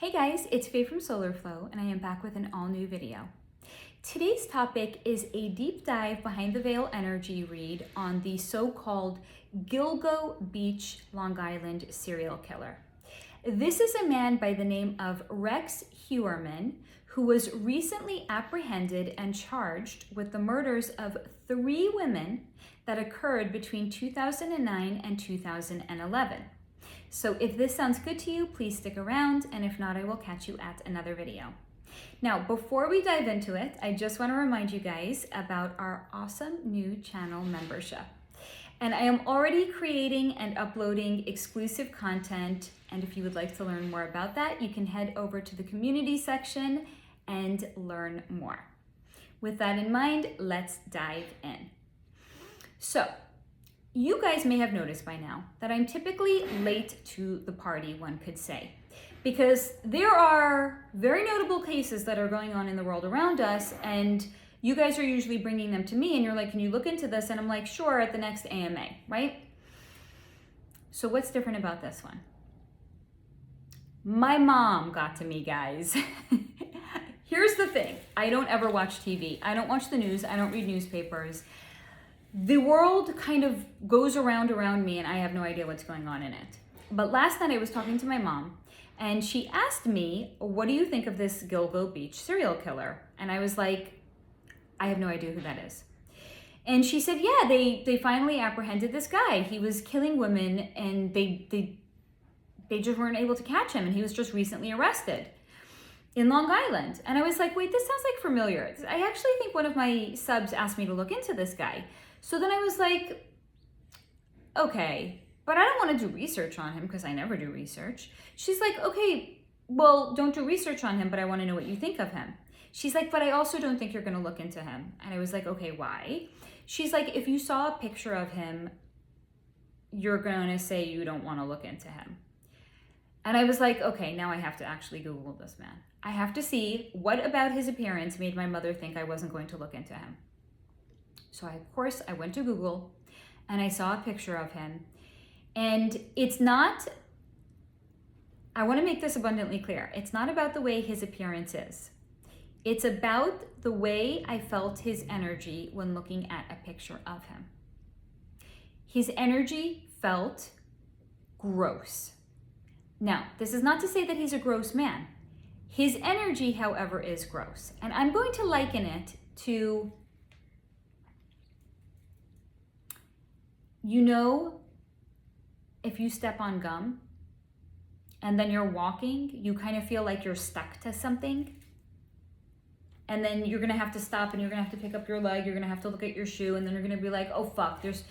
Hey guys, it's Faye from SolarFlow, and I am back with an all-new video. Today's topic is a deep dive behind the veil energy read on the so-called Gilgo Beach, Long Island serial killer. This is a man by the name of Rex Heuermann, who was recently apprehended and charged with the murders of 3 women that occurred between 2009 and 2011. So if this sounds good to you, please stick around, and if not, I will catch you at another video. Now, before we dive into it, I just want to remind you guys about our awesome new channel membership. And I am already creating and uploading exclusive content, and if you would like to learn more about that, you can head over to the community section and learn more. With that in mind, let's dive in. So, you guys may have noticed by now that I'm typically late to the party, one could say, because there are very notable cases that are going on in the world around us, and you guys are usually bringing them to me, and you're like, can you look into this? And I'm like, sure, at the next AMA, right? So what's different about this one? My mom got to me, guys. Here's the thing. I don't ever watch TV. I don't watch the news. I don't read newspapers. The world kind of goes around me, and I have no idea what's going on in it. But last night I was talking to my mom, and she asked me, what do you think of this Gilgo Beach serial killer? And I was like, I have no idea who that is. And she said, yeah, they finally apprehended this guy. He was killing women, and they just weren't able to catch him, and he was just recently arrested in Long Island. And I was like, wait, this sounds like familiar. I actually think one of my subs asked me to look into this guy. So then I was like, okay, but I don't want to do research on him because I never do research. She's like, okay, well, don't do research on him, but I want to know what you think of him. She's like, but I also don't think you're going to look into him. And I was like, okay, why? She's like, if you saw a picture of him, you're going to say you don't want to look into him. And I was like, okay, now I have to actually Google this man. I have to see what about his appearance made my mother think I wasn't going to look into him. So of course I went to Google and I saw a picture of him, and it's not, I want to make this abundantly clear. It's not about the way his appearance is. It's about the way I felt his energy when looking at a picture of him. His energy felt gross. Now, this is not to say that he's a gross man. His energy, however, is gross. And I'm going to liken it to, you know, if you step on gum and then you're walking, you kind of feel like you're stuck to something. And then you're going to have to stop, and you're going to have to pick up your leg. You're going to have to look at your shoe, and then you're going to be like, oh, fuck, there's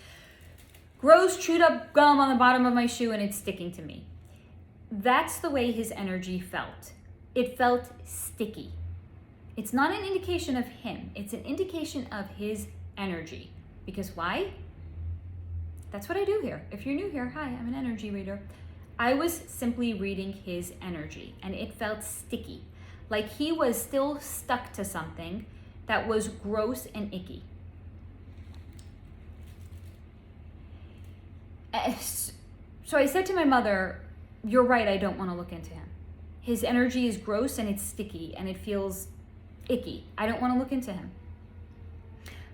gross chewed up gum on the bottom of my shoe and it's sticking to me. That's the way his energy felt. It felt sticky. It's not an indication of him. It's an indication of his energy. Because why? That's what I do here. If you're new here, hi, I'm an energy reader. I was simply reading his energy, and it felt sticky. Like he was still stuck to something that was gross and icky. So I said to my mother, you're right, I don't want to look into him. His energy is gross and it's sticky and it feels icky. I don't want to look into him.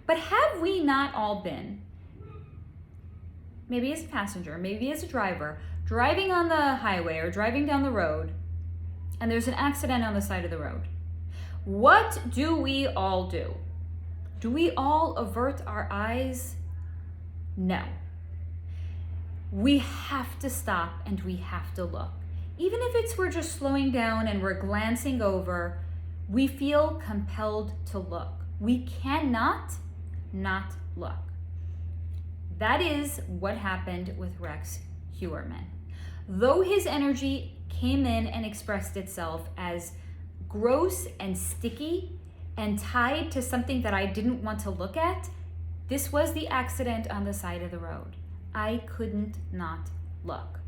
But have we not all been, maybe as a passenger, maybe as a driver, driving on the highway or driving down the road, and there's an accident on the side of the road? What do we all do? Do we all avert our eyes? No. We have to stop and we have to look. Even if we're just slowing down and we're glancing over, we feel compelled to look. We cannot not look. That is what happened with Rex Heuermann. Though his energy came in and expressed itself as gross and sticky and tied to something that I didn't want to look at, this was the accident on the side of the road. I couldn't not look.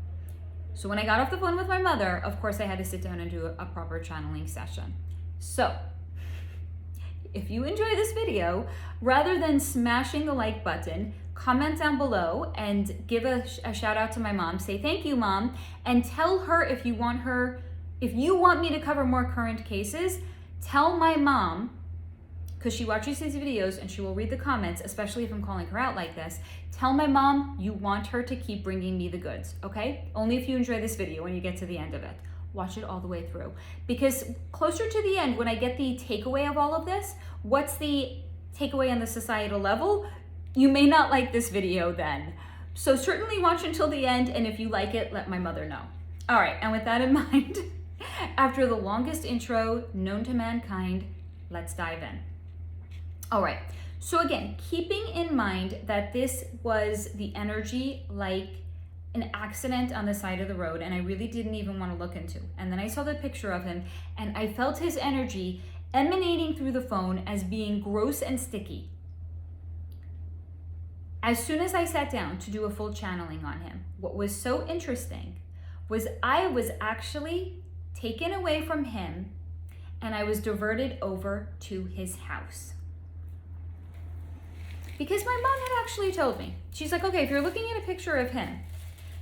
So when I got off the phone with my mother, of course I had to sit down and do a proper channeling session. So if you enjoy this video, rather than smashing the like button, comment down below and give a shout out to my mom. Say thank you, Mom, and tell her if you want her If you want me to cover more current cases, tell my mom, because she watches these videos and she will read the comments, especially if I'm calling her out like this. Tell my mom you want her to keep bringing me the goods, okay? Only if you enjoy this video when you get to the end of it. Watch it all the way through. Because closer to the end, when I get the takeaway of all of this, what's the takeaway on the societal level? You may not like this video then. So certainly watch until the end, and if you like it, let my mother know. All right, and with that in mind, after the longest intro known to mankind, let's dive in. All right, so again, keeping in mind that this was the energy like an accident on the side of the road, and I really didn't even want to look into. And then I saw the picture of him, and I felt his energy emanating through the phone as being gross and sticky. As soon as I sat down to do a full channeling on him, what was so interesting was I was actually taken away from him and I was diverted over to his house. Because my mom had actually told me, she's like, okay, if you're looking at a picture of him,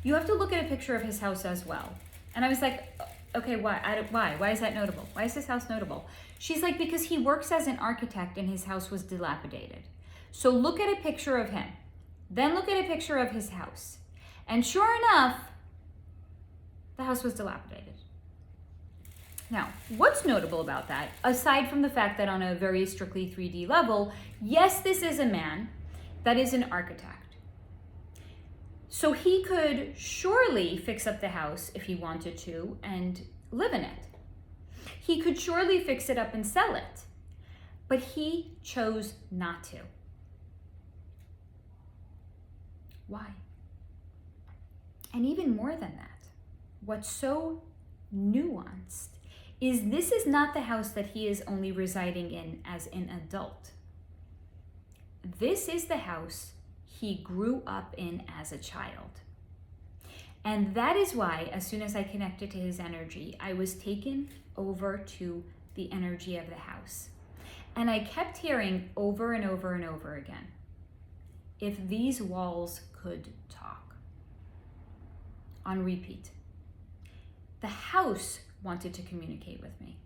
you have to look at a picture of his house as well. And I was like, okay, why? Why is that notable? Why is his house notable? She's like, because he works as an architect and his house was dilapidated. So look at a picture of him. Then look at a picture of his house. And sure enough, the house was dilapidated. Now, what's notable about that, aside from the fact that on a very strictly 3D level, yes, this is a man that is an architect. So he could surely fix up the house if he wanted to and live in it. He could surely fix it up and sell it, but he chose not to. Why? And even more than that, what's so nuanced is this is not the house that he is only residing in as an adult. This is the house he grew up in as a child. And that is why, as soon as I connected to his energy, I was taken over to the energy of the house. And I kept hearing over and over and over again, if these walls could talk, on repeat. The house wanted to communicate with me.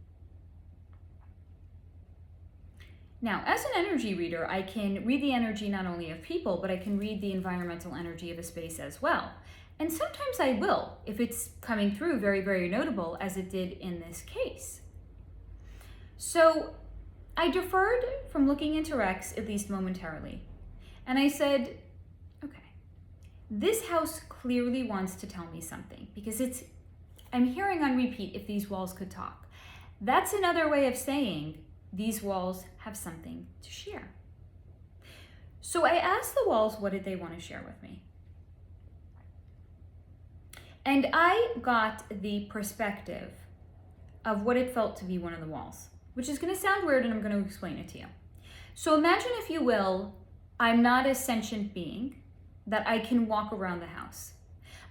Now, as an energy reader, I can read the energy not only of people, but I can read the environmental energy of a space as well. And sometimes I will, if it's coming through very, very notable, as it did in this case. So I deferred from looking into Rex, at least momentarily. And I said, okay, this house clearly wants to tell me something, because I'm hearing on repeat, if these walls could talk. That's another way of saying these walls have something to share. So I asked the walls, what did they want to share with me? And I got the perspective of what it felt to be one of the walls, which is going to sound weird, and I'm going to explain it to you. So imagine, if you will, I'm not a sentient being, that I can walk around the house.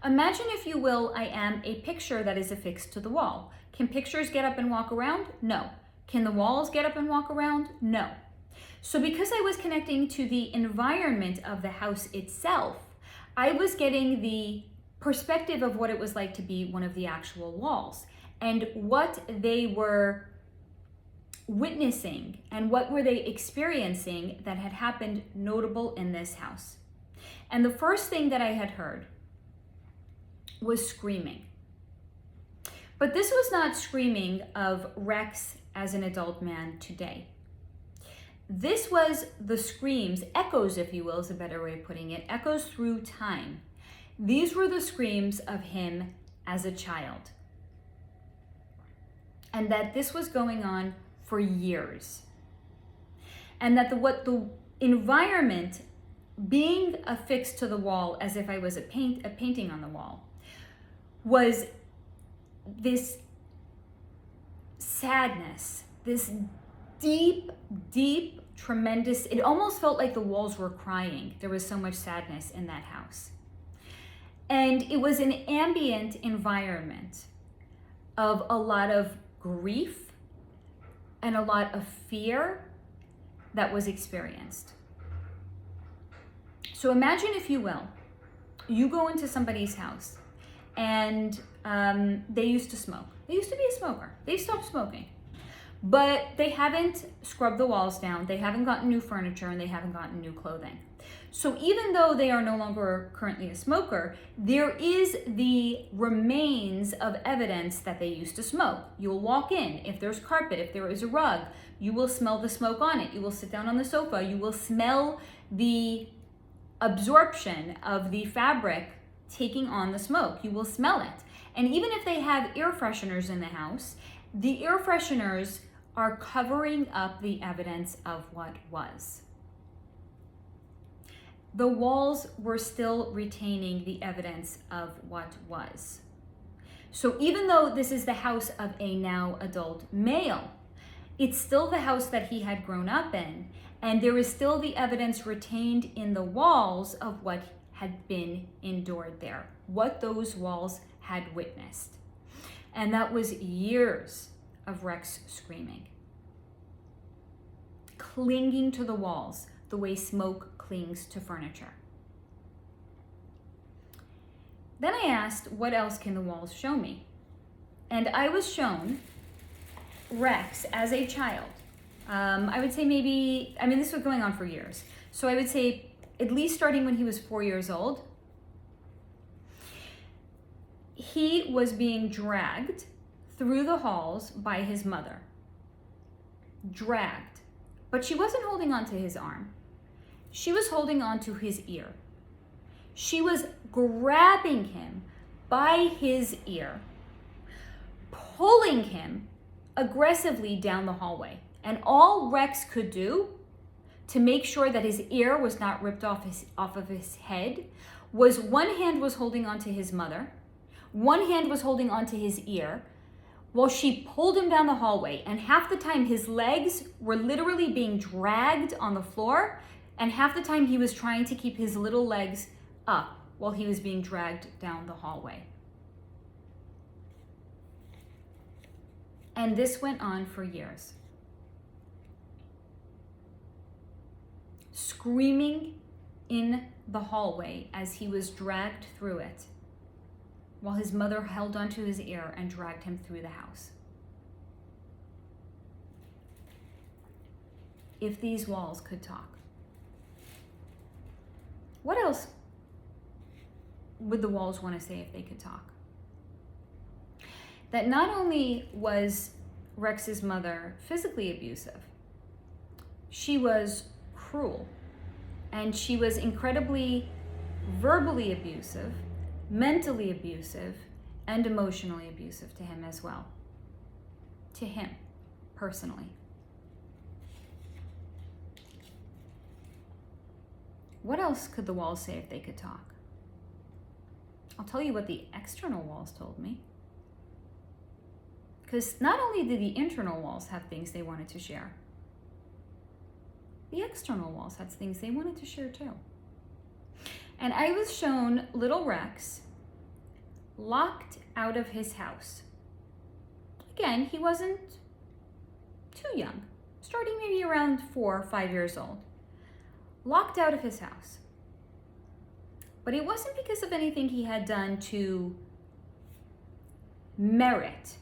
Imagine, if you will, I am a picture that is affixed to the wall. Can pictures get up and walk around? No. Can the walls get up and walk around? No. So because I was connecting to the environment of the house itself, I was getting the perspective of what it was like to be one of the actual walls, and what they were witnessing and what were they experiencing that had happened notable in this house. And the first thing that I had heard was screaming. But this was not screaming of Rex as an adult man today. This was the screams, echoes, if you will, is a better way of putting it, echoes through time. These were the screams of him as a child. And that this was going on for years. And that the environment being affixed to the wall, as if I was a painting on the wall, was this sadness, this deep, deep, tremendous, it almost felt like the walls were crying. There was so much sadness in that house. And it was an ambient environment of a lot of grief and a lot of fear that was experienced. So imagine, if you will, you go into somebody's house and they used to smoke. They used to be a smoker. They stopped smoking. But they haven't scrubbed the walls down, they haven't gotten new furniture, and they haven't gotten new clothing. So even though they are no longer currently a smoker, there is the remains of evidence that they used to smoke. You'll walk in, if there's carpet, if there is a rug, you will smell the smoke on it. You will sit down on the sofa, you will smell the absorption of the fabric taking on the smoke. You will smell it. And even if they have air fresheners in the house, the air fresheners are covering up the evidence of what was. The walls were still retaining the evidence of what was. So even though this is the house of a now adult male, it's still the house that he had grown up in, and there is still the evidence retained in the walls of what had been endured there, what those walls had witnessed. And that was years of Rex screaming, clinging to the walls the way smoke clings to furniture. Then I asked, what else can the walls show me? And I was shown Rex as a child. I would say this was going on for years. So I would say at least starting when he was 4 years old, he was being dragged through the halls by his mother. Dragged. But she wasn't holding on to his arm. She was holding on to his ear. She was grabbing him by his ear, pulling him aggressively down the hallway. And all Rex could do to make sure that his ear was not ripped off of his head was one hand was holding on to his mother, one hand was holding on to his ear, while she pulled him down the hallway. And half the time his legs were literally being dragged on the floor, and half the time he was trying to keep his little legs up while he was being dragged down the hallway. And this went on for years. Screaming in the hallway as he was dragged through it, while his mother held onto his ear and dragged him through the house. If these walls could talk, what else would the walls want to say if they could talk? That not only was Rex's mother physically abusive, she was cruel, and she was incredibly verbally abusive, mentally abusive, and emotionally abusive to him as well. To him, personally. What else could the walls say if they could talk? I'll tell you what the external walls told me. Because not only did the internal walls have things they wanted to share, the external walls had things they wanted to share too. And I was shown little Rex locked out of his house. Again, he wasn't too young, starting maybe around 4 or 5 years old. Locked out of his house. But it wasn't because of anything he had done to merit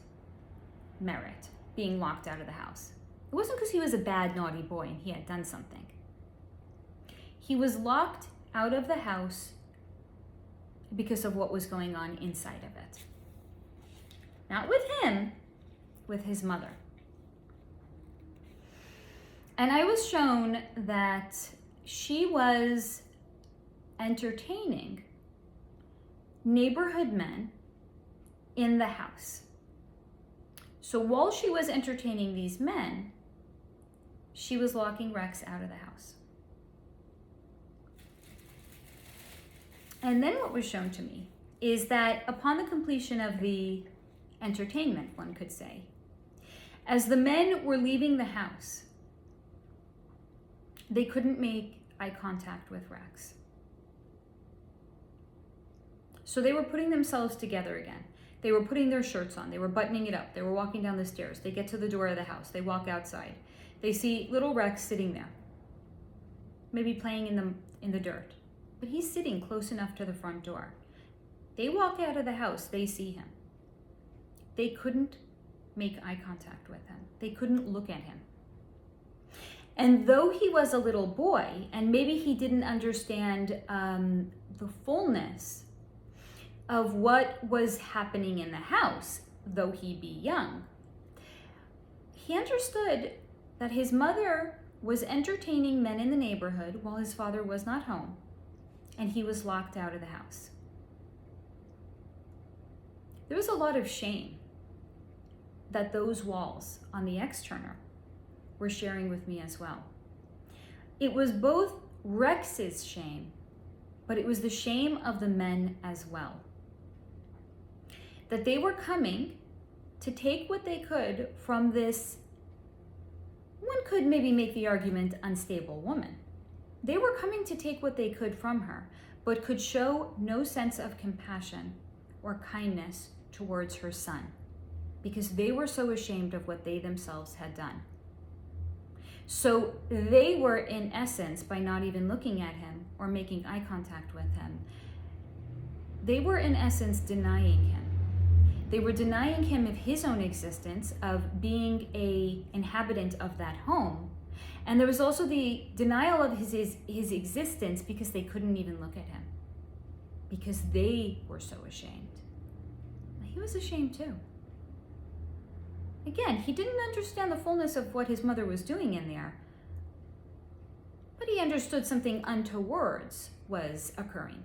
being locked out of the house. It wasn't because he was a bad, naughty boy and he had done something. He was locked out of the house because of what was going on inside of it. Not with him, with his mother. And I was shown that she was entertaining neighborhood men in the house. So while she was entertaining these men, she was locking Rex out of the house. And then what was shown to me is that upon the completion of the entertainment, one could say, as the men were leaving the house, they couldn't make eye contact with Rex. So they were putting themselves together again. They were putting their shirts on. They were buttoning it up. They were walking down the stairs. They get to the door of the house. They walk outside. They see little Rex sitting there, maybe playing in the dirt. But he's sitting close enough to the front door. They walk out of the house. They see him. they couldn't make eye contact with him. They couldn't look at him. And though he was a little boy, and maybe he didn't understand the fullness of what was happening in the house, though he be young, he understood that his mother was entertaining men in the neighborhood while his father was not home, and he was locked out of the house. There was a lot of shame that those walls on the external were sharing with me as well. It was both Rex's shame, but it was the shame of the men as well. That they were coming to take what they could from this, one could maybe make the argument, unstable woman. They were coming to take what they could from her, but could show no sense of compassion or kindness towards her son, because they were so ashamed of what they themselves had done. So they were, in essence, by not even looking at him or making eye contact with him, they were in essence denying him. They were denying him of his own existence, of being an inhabitant of that home. And there was also the denial of his existence because they couldn't even look at him, because they were so ashamed. He was ashamed too. Again, he didn't understand the fullness of what his mother was doing in there, but he understood something untowards was occurring.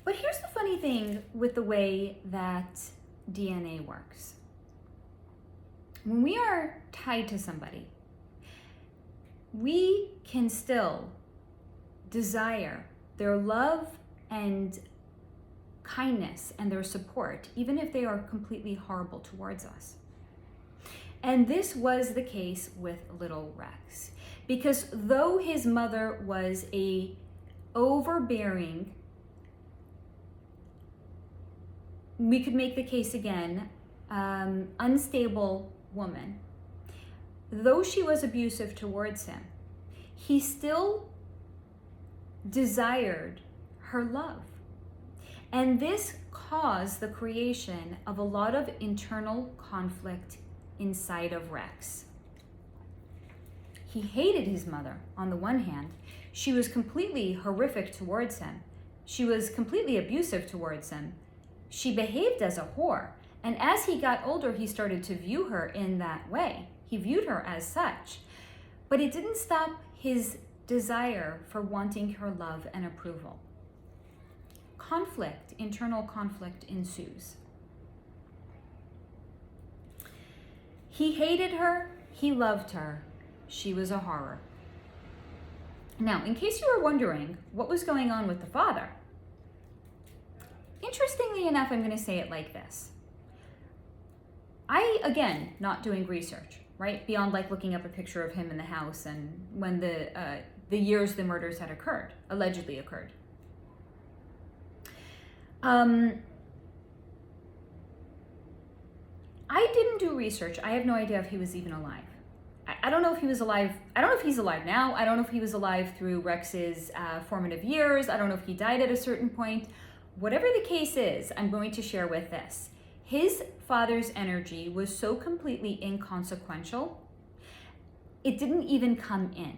But here's the funny thing with the way that DNA works. When we are tied to somebody, we can still desire their love and kindness and their support, even if they are completely horrible towards us. And this was the case with little Rex, because though his mother was a overbearing, we could make the case again, unstable woman, though she was abusive towards him, he still desired her love. And this caused the creation of a lot of internal conflict inside of Rex. He hated his mother on the one hand. She was completely horrific towards him. She was completely abusive towards him. She behaved as a whore. And as he got older, he started to view her in that way. He viewed her as such. But it didn't stop his desire for wanting her love and approval. Conflict, internal conflict ensues. He hated her, he loved her, she was a horror. Now, in case you were wondering what was going on with the father, interestingly enough, I'm going to say it like this. Again, not doing research, right? Beyond like looking up a picture of him in the house and when the years the murders had occurred, allegedly occurred. I didn't do research. I have no idea if he was even alive. I don't know if he was alive. I don't know if he's alive now. I don't know if he was alive through Rex's formative years. I don't know if he died at a certain point. Whatever the case is, I'm going to share with this. His father's energy was so completely inconsequential, it didn't even come in.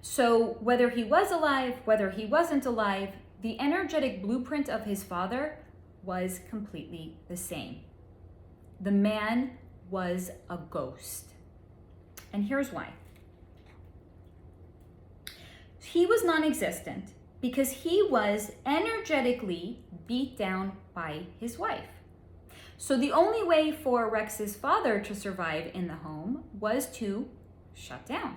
So whether he was alive, whether he wasn't alive, the energetic blueprint of his father was completely the same. The man was a ghost. And here's why. He was non-existent because he was energetically beat down by his wife. So the only way for Rex's father to survive in the home was to shut down.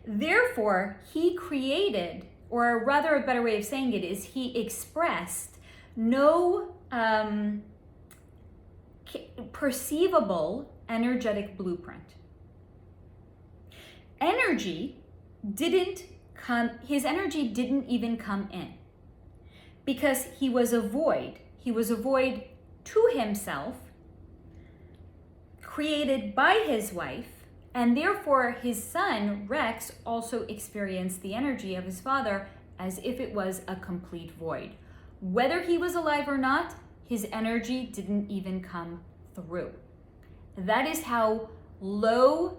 Therefore, he created, or rather a better way of saying it is he expressed no perceivable energetic blueprint. His energy didn't even come in because he was a void. He was a void to himself, created by his wife, and therefore his son, Rex, also experienced the energy of his father as if it was a complete void. Whether he was alive or not, his energy didn't even come through. That is how low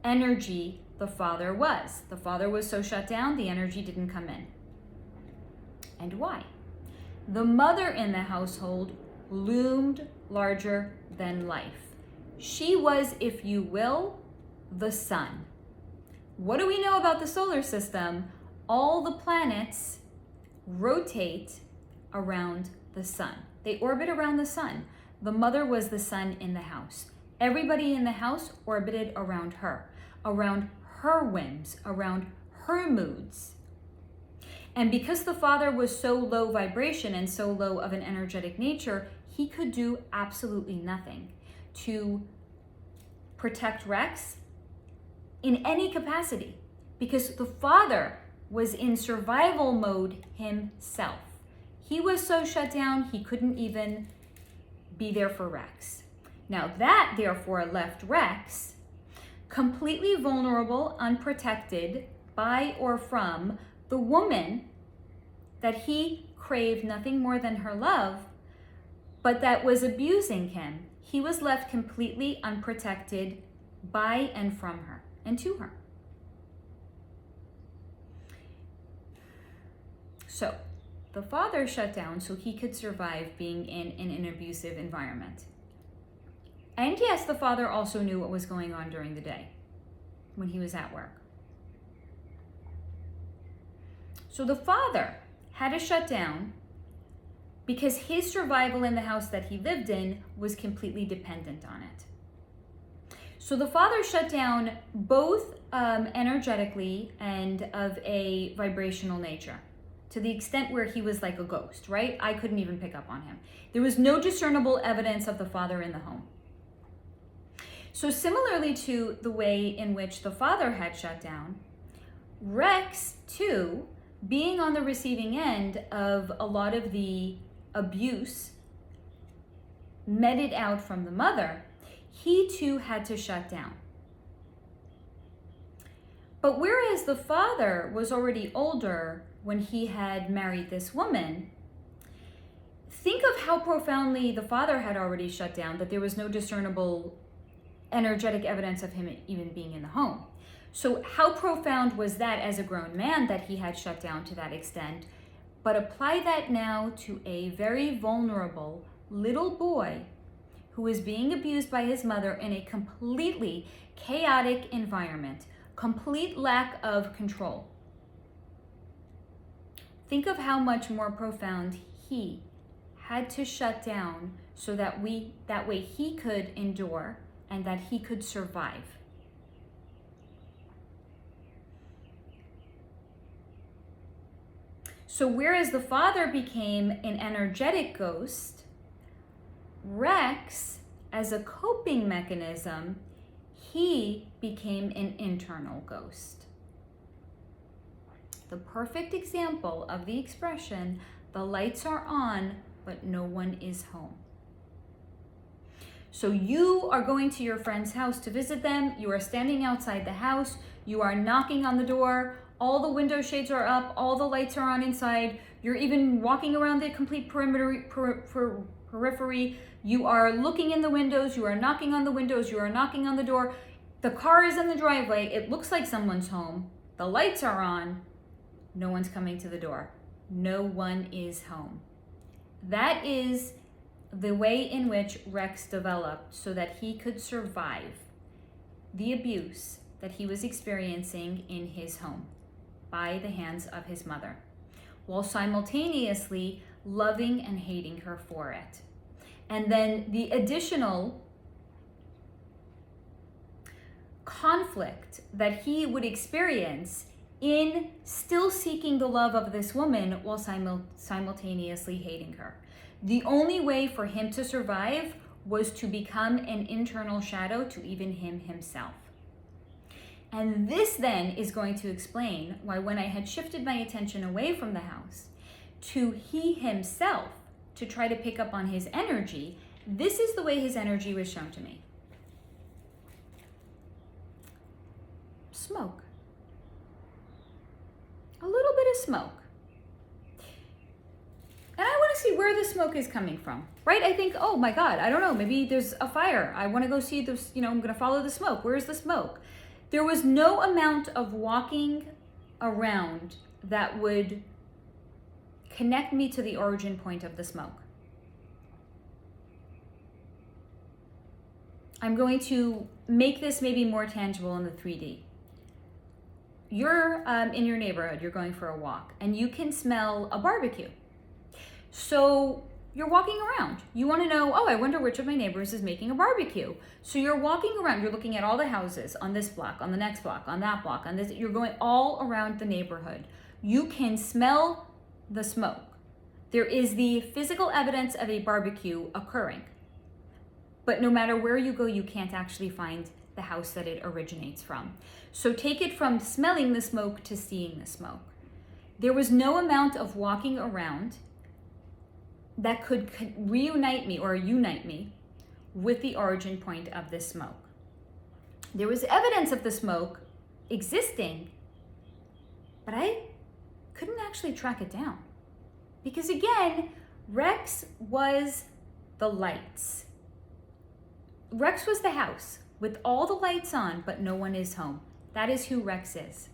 energy the father was. The father was so shut down, the energy didn't come in. And why? The mother in the household loomed larger than life. She was, if you will, the sun. What do we know about the solar system? All the planets rotate around the sun. They orbit around the sun. The mother was the sun in the house. Everybody in the house orbited around her whims, around her moods. And because the father was so low vibration and so low of an energetic nature, he could do absolutely nothing to protect Rex in any capacity, because the father was in survival mode himself. He was so shut down, he couldn't even be there for Rex. Now that therefore left Rex completely vulnerable, unprotected by or from the woman that he craved nothing more than her love, but that was abusing him. He was left completely unprotected by and from her and to her. So the father shut down so he could survive being in an abusive environment. And yes, the father also knew what was going on during the day when he was at work. So the father had to shut down because his survival in the house that he lived in was completely dependent on it. So the father shut down both energetically and of a vibrational nature, to the extent where he was like a ghost, right? I couldn't even pick up on him. There was no discernible evidence of the father in the home. So similarly to the way in which the father had shut down, Rex too, being on the receiving end of a lot of the abuse meted out from the mother, he too had to shut down. But whereas the father was already older when he had married this woman, think of how profoundly the father had already shut down, that there was no discernible energetic evidence of him even being in the home. So how profound was that as a grown man that he had shut down to that extent? But apply that now to a very vulnerable little boy who is being abused by his mother in a completely chaotic environment, complete lack of control. Think of how much more profound he had to shut down so that way he could endure and that he could survive. So whereas the father became an energetic ghost, Rex, as a coping mechanism, he became an internal ghost. The perfect example of the expression, the lights are on, but no one is home. So you are going to your friend's house to visit them, you are standing outside the house, you are knocking on the door, all the window shades are up, all the lights are on inside, you're even walking around the complete periphery, you are looking in the windows, you are knocking on the windows, you are knocking on the door, the car is in the driveway, it looks like someone's home, the lights are on, no one's coming to the door, no one is home. That is the way in which Rex developed so that he could survive the abuse that he was experiencing in his home by the hands of his mother, while simultaneously loving and hating her for it. And then the additional conflict that he would experience in still seeking the love of this woman while simultaneously hating her. The only way for him to survive was to become an internal shadow to even him himself. And this then is going to explain why when I had shifted my attention away from the house to he himself to try to pick up on his energy, this is the way his energy was shown to me. Smoke. A little bit of smoke. And I to see where the smoke is coming from, right? I think, oh my God, I don't know, maybe there's a fire. I want to go see this, I'm going to follow the smoke. Where's the smoke? There was no amount of walking around that would connect me to the origin point of the smoke. I'm going to make this maybe more tangible in the 3D. You're in your neighborhood, you're going for a walk, and you can smell a barbecue. So you're walking around. You want to know, oh, I wonder which of my neighbors is making a barbecue. So you're walking around, you're looking at all the houses on this block, on the next block, on that block, on this, you're going all around the neighborhood. You can smell the smoke. There is the physical evidence of a barbecue occurring. But no matter where you go, you can't actually find the house that it originates from. So take it from smelling the smoke to seeing the smoke. There was no amount of walking around that could reunite me or unite me with the origin point of this smoke. There was evidence of the smoke existing, but I couldn't actually track it down. Because again, Rex was the lights. Rex was the house with all the lights on, but no one is home. That is who Rex is.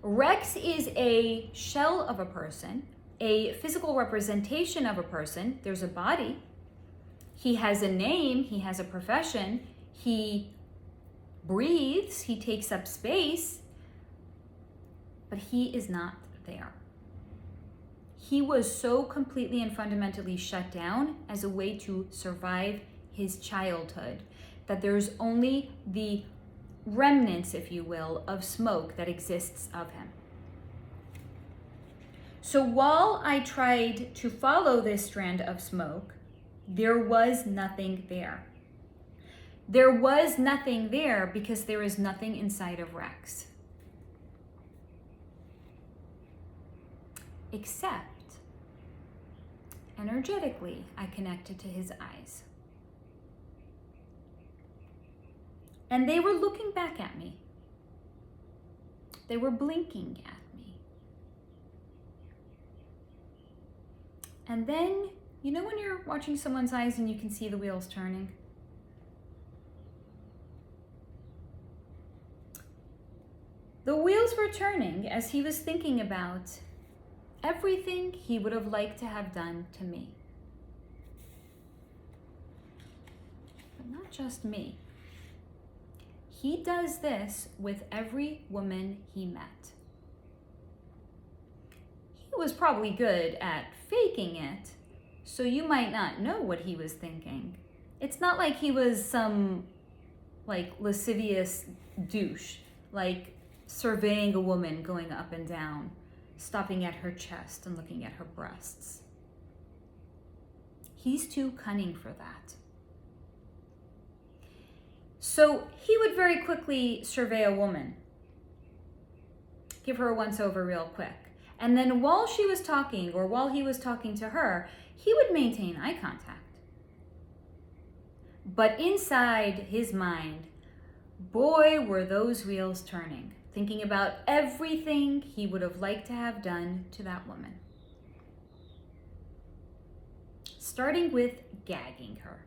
Rex is a shell of a person, a physical representation of a person. There's a body. He has a name. He has a profession. He breathes. He takes up space. But he is not there. He was so completely and fundamentally shut down as a way to survive his childhood that there's only the remnants, if you will, of smoke that exists of him. So while I tried to follow this strand of smoke, there was nothing there. There was nothing there because there is nothing inside of Rex. Except, energetically, I connected to his eyes. And they were looking back at me. They were blinking at me. And then, you know when you're watching someone's eyes and you can see the wheels turning? The wheels were turning as he was thinking about everything he would have liked to have done to me. But not just me. He does this with every woman he met. He was probably good at faking it, so you might not know what he was thinking. It's not like he was some lascivious douche, like surveying a woman going up and down, stopping at her chest and looking at her breasts. He's too cunning for that. So he would very quickly survey a woman, give her a once-over real quick. And then while she was talking, or while he was talking to her, he would maintain eye contact. But inside his mind, boy, were those wheels turning, thinking about everything he would have liked to have done to that woman. Starting with gagging her.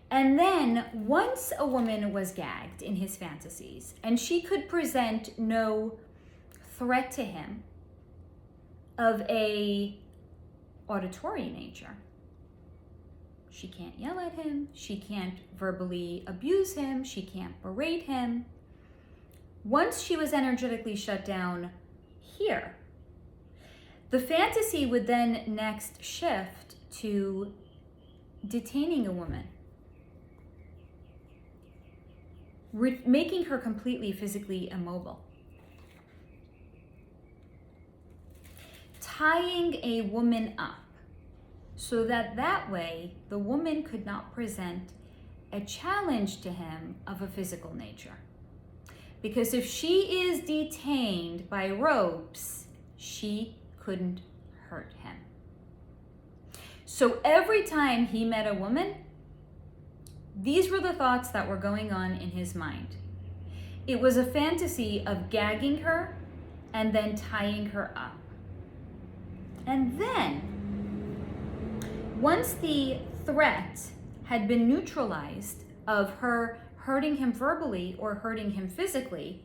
And then once a woman was gagged in his fantasies, and she could present no threat to him of a auditory nature. She can't yell at him, she can't verbally abuse him, she can't berate him. Once she was energetically shut down here, the fantasy would then next shift to detaining a woman, making her completely physically immobile, tying a woman up so that way the woman could not present a challenge to him of a physical nature. Because if she is detained by ropes, she couldn't hurt him. So every time he met a woman, these were the thoughts that were going on in his mind. It was a fantasy of gagging her and then tying her up. And then, once the threat had been neutralized of her hurting him verbally or hurting him physically,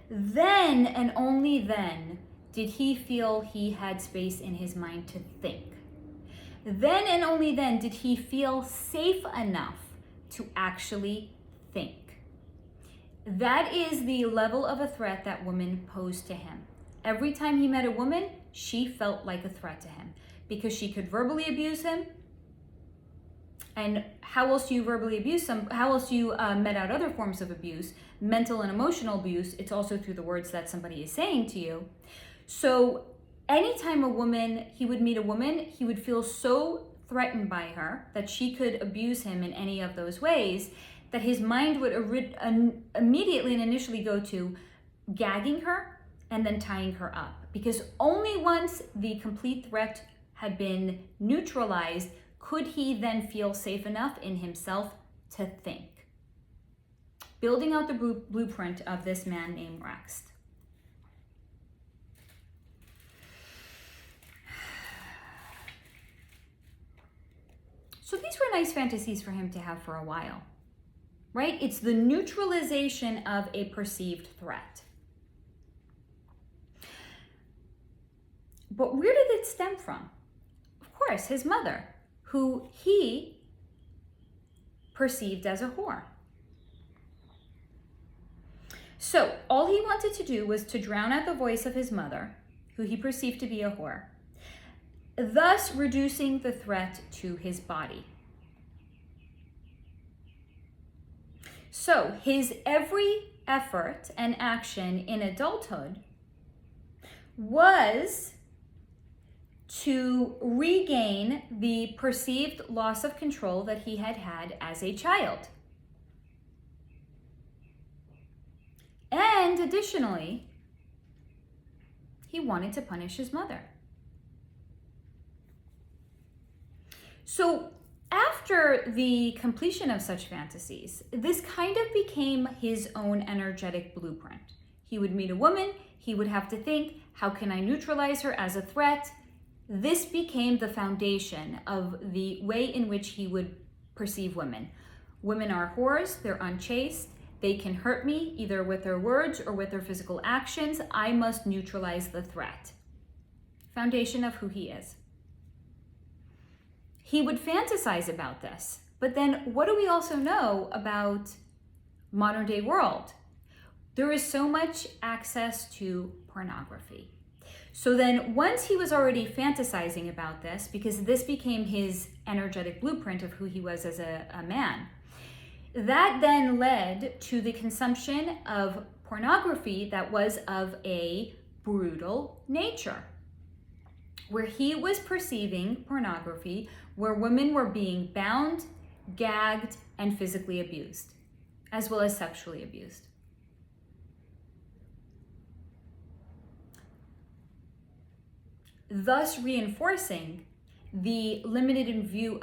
then and only then did he feel he had space in his mind to think. Then and only then did he feel safe enough to actually think. That is the level of a threat that woman posed to him. Every time he met a woman, she felt like a threat to him because she could verbally abuse him. And how else do you verbally abuse them? How else do you met out other forms of abuse? Mental and emotional abuse. It's also through the words that somebody is saying to you. So anytime he would meet a woman, he would feel so threatened by her that she could abuse him in any of those ways that his mind would immediately and initially go to gagging her and then tying her up. Because only once the complete threat had been neutralized could he then feel safe enough in himself to think. Building out the blueprint of this man named Rex. So these were nice fantasies for him to have for a while, right? It's the neutralization of a perceived threat. But where did it stem from? Of course, his mother, who he perceived as a whore. So all he wanted to do was to drown out the voice of his mother, who he perceived to be a whore, thus reducing the threat to his body. So his every effort and action in adulthood was to regain the perceived loss of control that he had had as a child. And additionally, he wanted to punish his mother. So after the completion of such fantasies, this kind of became his own energetic blueprint. He would meet a woman, he would have to think, how can I neutralize her as a threat? This became the foundation of the way in which he would perceive women. Women are whores, they're unchaste, they can hurt me either with their words or with their physical actions. I must neutralize the threat. Foundation of who he is. He would fantasize about this, but then what do we also know about modern day world? There is so much access to pornography. So then once he was already fantasizing about this, because this became his energetic blueprint of who he was as a man, that then led to the consumption of pornography that was of a brutal nature, where he was perceiving pornography where women were being bound, gagged, and physically abused, as well as sexually abused. Thus reinforcing the limited view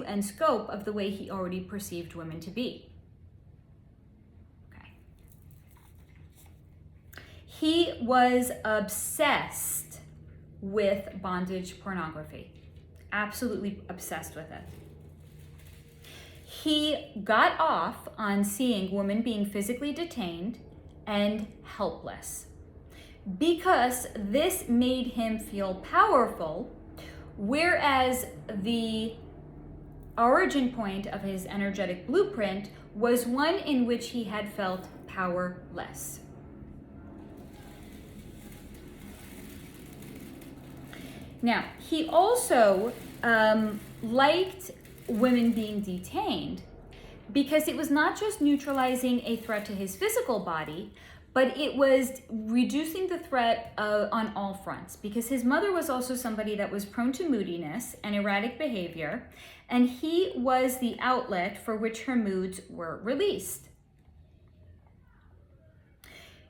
and scope of the way he already perceived women to be. Okay. He was obsessed with bondage pornography, absolutely obsessed with it. He got off on seeing women being physically detained and helpless because this made him feel powerful, whereas the origin point of his energetic blueprint was one in which he had felt powerless. Now, he also liked women being detained because it was not just neutralizing a threat to his physical body, but it was reducing the threat on all fronts, because his mother was also somebody that was prone to moodiness and erratic behavior, and he was the outlet for which her moods were released.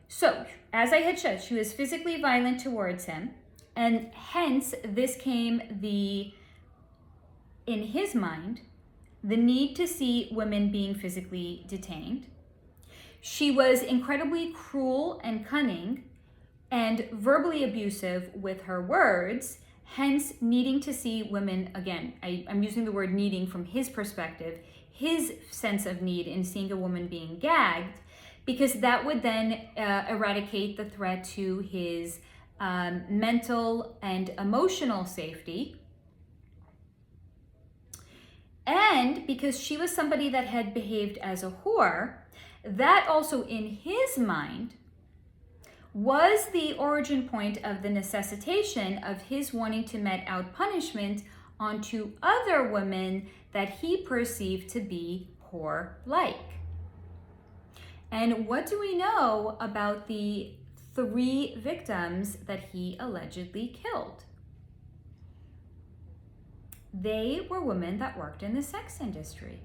So, as I had said, she was physically violent towards him, and hence this came in his mind, the need to see women being physically detained. She was incredibly cruel and cunning and verbally abusive with her words, hence needing to see women, again, I'm using the word needing from his perspective, his sense of need in seeing a woman being gagged, because that would then eradicate the threat to his mental and emotional safety. And because she was somebody that had behaved as a whore, that also in his mind was the origin point of the necessitation of his wanting to met out punishment onto other women that he perceived to be whore-like. And what do we know about the 3 victims that he allegedly killed? They were women that worked in the sex industry.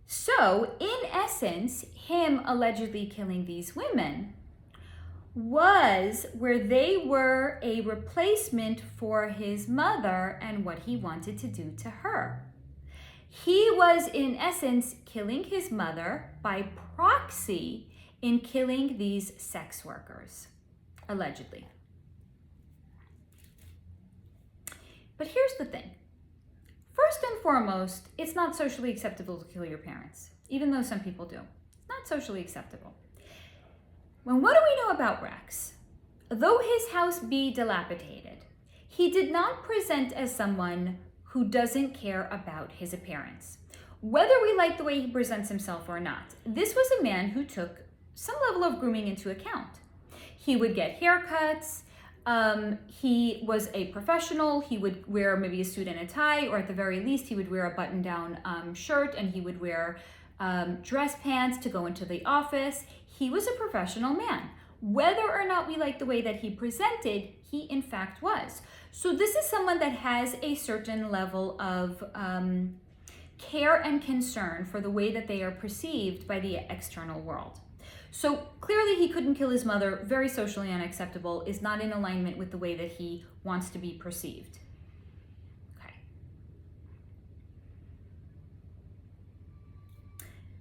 So, in essence, him allegedly killing these women was where they were a replacement for his mother and what he wanted to do to her. He was, in essence, killing his mother by proxy in killing these sex workers, allegedly. But here's the thing. First and foremost, it's not socially acceptable to kill your parents, even though some people do. It's not socially acceptable. Well, what do we know about Rex? Though his house be dilapidated, he did not present as someone who doesn't care about his appearance. Whether we like the way he presents himself or not, this was a man who took some level of grooming into account. He would get haircuts. He was a professional. He would wear maybe a suit and a tie, or at the very least, he would wear a button-down shirt, and he would wear dress pants to go into the office. He was a professional man. Whether or not we like the way that he presented, he in fact was. So this is someone that has a certain level of care and concern for the way that they are perceived by the external world. So clearly he couldn't kill his mother, very socially unacceptable, is not in alignment with the way that he wants to be perceived. Okay.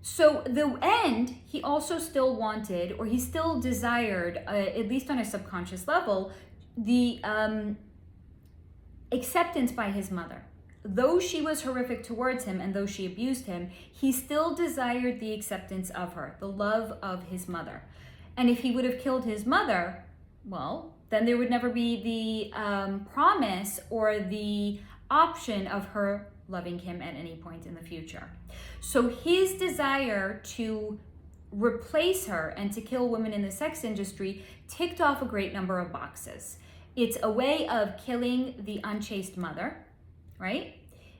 So the end, he also still wanted, or he still desired, at least on a subconscious level, the acceptance by his mother. Though she was horrific towards him and though she abused him, he still desired the acceptance of her, the love of his mother. And if he would have killed his mother, well, then there would never be the promise or the option of her loving him at any point in the future. So his desire to replace her and to kill women in the sex industry ticked off a great number of boxes. It's a way of killing the unchaste mother, right?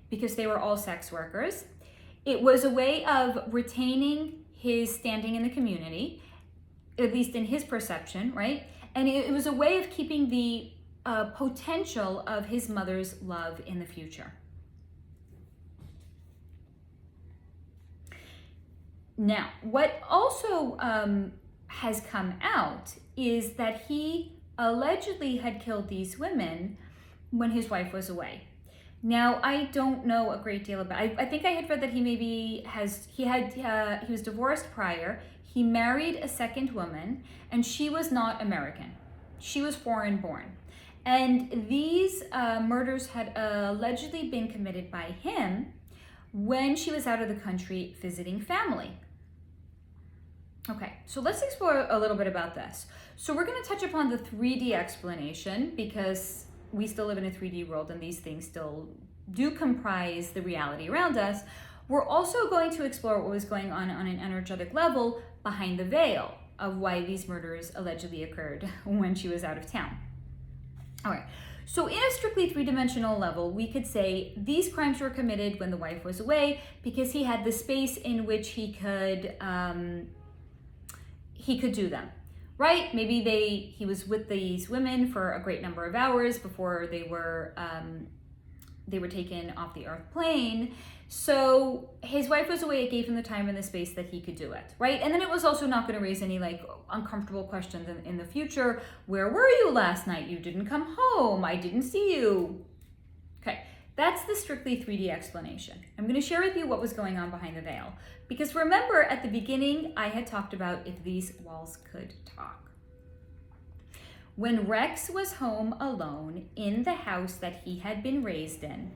Because they were all sex workers. It was a way of retaining his standing in the community, at least in his perception, right? And it was a way of keeping the potential of his mother's love in the future. Now, what also has come out is that he allegedly had killed these women when his wife was away. Now, I don't know a great deal about. I think I had read that he was divorced prior. He married a second woman, and she was not American. She was foreign born. And these murders had allegedly been committed by him when she was out of the country visiting family. Okay, so let's explore a little bit about this. So we're going to touch upon the 3D explanation because we still live in a 3D world and these things still do comprise the reality around us. We're also going to explore what was going on an energetic level behind the veil of why these murders allegedly occurred when she was out of town. All right, so in a strictly 3-dimensional level, we could say these crimes were committed when the wife was away because he had the space in which he could do them. Right? Maybe he was with these women for a great number of hours before they were taken off the earth plane. So his wife was away. It gave him the time and the space that he could do it. Right? And then it was also not going to raise any uncomfortable questions in the future. Where were you last night? You didn't come home. I didn't see you. Okay. That's the strictly 3D explanation. I'm going to share with you what was going on behind the veil. Because remember, at the beginning, I had talked about if these walls could talk. When Rex was home alone in the house that he had been raised in,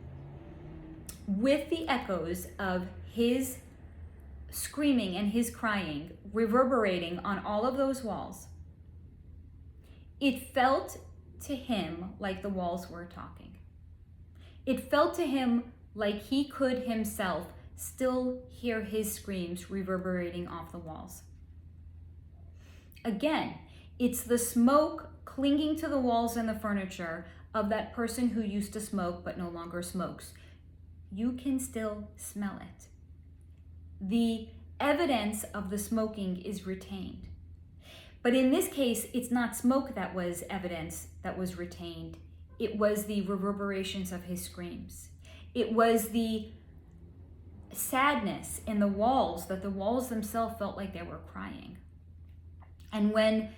with the echoes of his screaming and his crying reverberating on all of those walls, it felt to him like the walls were talking. It felt to him like he could himself still hear his screams reverberating off the walls. Again, it's the smoke clinging to the walls and the furniture of that person who used to smoke but no longer smokes. You can still smell it. The evidence of the smoking is retained. But in this case, it's not smoke that was evidence that was retained. It was the reverberations of his screams. It was the sadness in the walls, that the walls themselves felt like they were crying. And when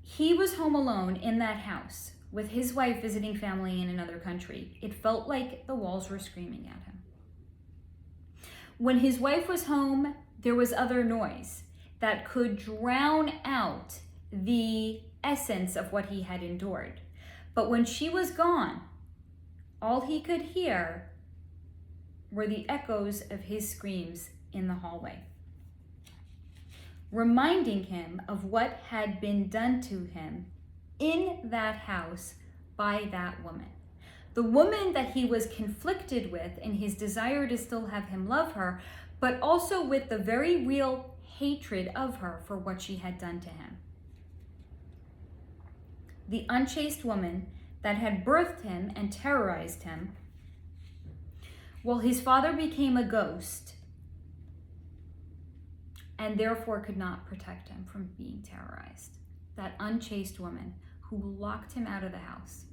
he was home alone in that house with his wife visiting family in another country, it felt like the walls were screaming at him. When his wife was home, there was other noise that could drown out the essence of what he had endured. But when she was gone, all he could hear were the echoes of his screams in the hallway, reminding him of what had been done to him in that house by that woman. The woman that he was conflicted with in his desire to still have him love her, but also with the very real hatred of her for what she had done to him. The unchaste woman that had birthed him and terrorized him, while his father became a ghost and therefore could not protect him from being terrorized. That unchaste woman who locked him out of the house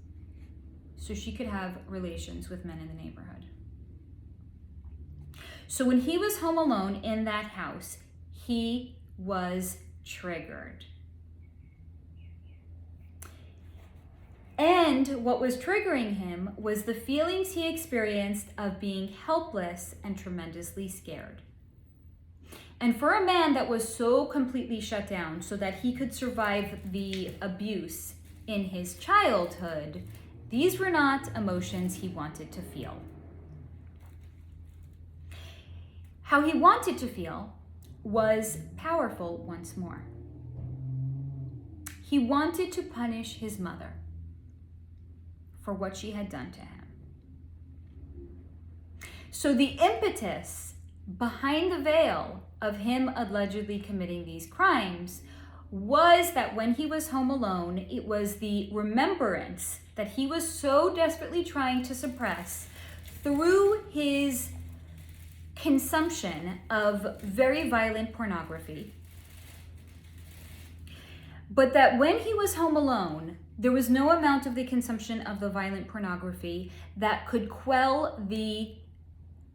so she could have relations with men in the neighborhood. So when he was home alone in that house, he was triggered. And what was triggering him was the feelings he experienced of being helpless and tremendously scared. And for a man that was so completely shut down so that he could survive the abuse in his childhood, these were not emotions he wanted to feel. How he wanted to feel was powerful once more. He wanted to punish his mother for what she had done to him. So the impetus behind the veil of him allegedly committing these crimes was that when he was home alone, it was the remembrance that he was so desperately trying to suppress through his consumption of very violent pornography. But that when he was home alone, there was no amount of the consumption of the violent pornography that could quell the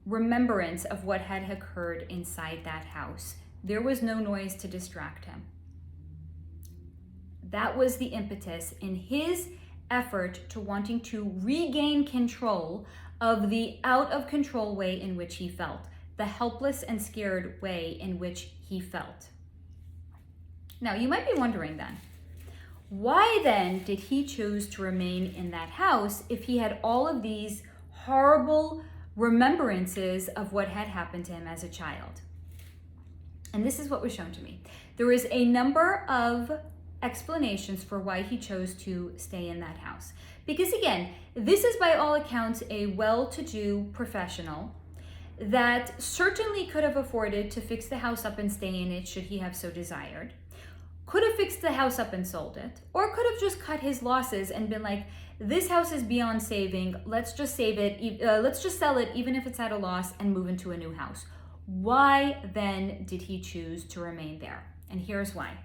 remembrance of what had occurred inside that house. There was no noise to distract him. That was the impetus in his effort to wanting to regain control of the out of control way in which he felt, the helpless and scared way in which he felt. Now, you might be wondering then, why then did he choose to remain in that house if he had all of these horrible remembrances of what had happened to him as a child? And this is what was shown to me. There is a number of explanations for why he chose to stay in that house. Because again, this is by all accounts a well-to-do professional that certainly could have afforded to fix the house up and stay in it should he have so desired. Could have fixed the house up and sold it, or could have just cut his losses and been like, this house is beyond saving, let's just save it, let's just sell it even if it's at a loss and move into a new house. Why then did he choose to remain there? And here's why.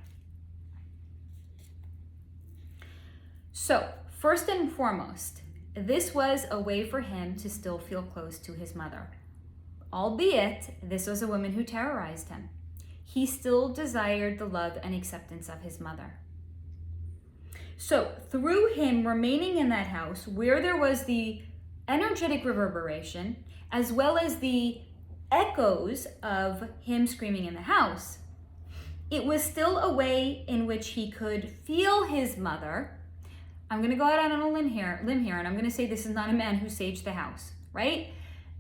So, first and foremost, this was a way for him to still feel close to his mother. Albeit, this was a woman who terrorized him. He still desired the love and acceptance of his mother. So, through him remaining in that house, where there was the energetic reverberation, as well as the echoes of him screaming in the house, it was still a way in which he could feel his mother. I'm going to go out on a limb here, and I'm going to say this is not a man who saged the house, right?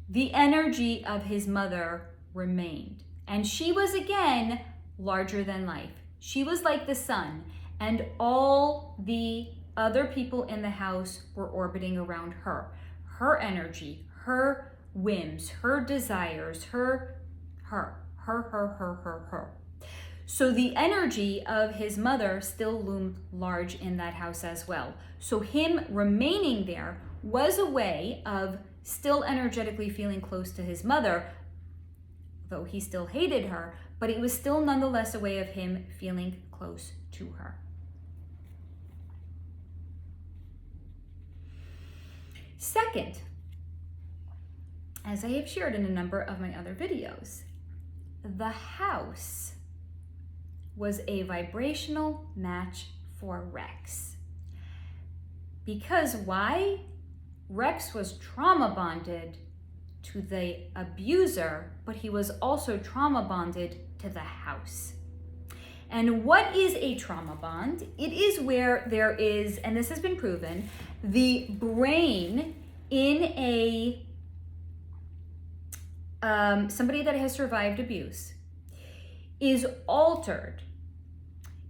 The energy of his mother remained. And she was, again, larger than life. She was like the sun, and all the other people in the house were orbiting around her. Her energy, her whims, her desires, her. So the energy of his mother still loomed large in that house as well. So him remaining there was a way of still energetically feeling close to his mother, though he still hated her, but it was still nonetheless a way of him feeling close to her. Second, as I have shared in a number of my other videos, the house was a vibrational match for Rex. Because why? Rex was trauma bonded to the abuser, but he was also trauma bonded to the house. And what is a trauma bond? It is where there is, and this has been proven, the brain in a somebody that has survived abuse is altered,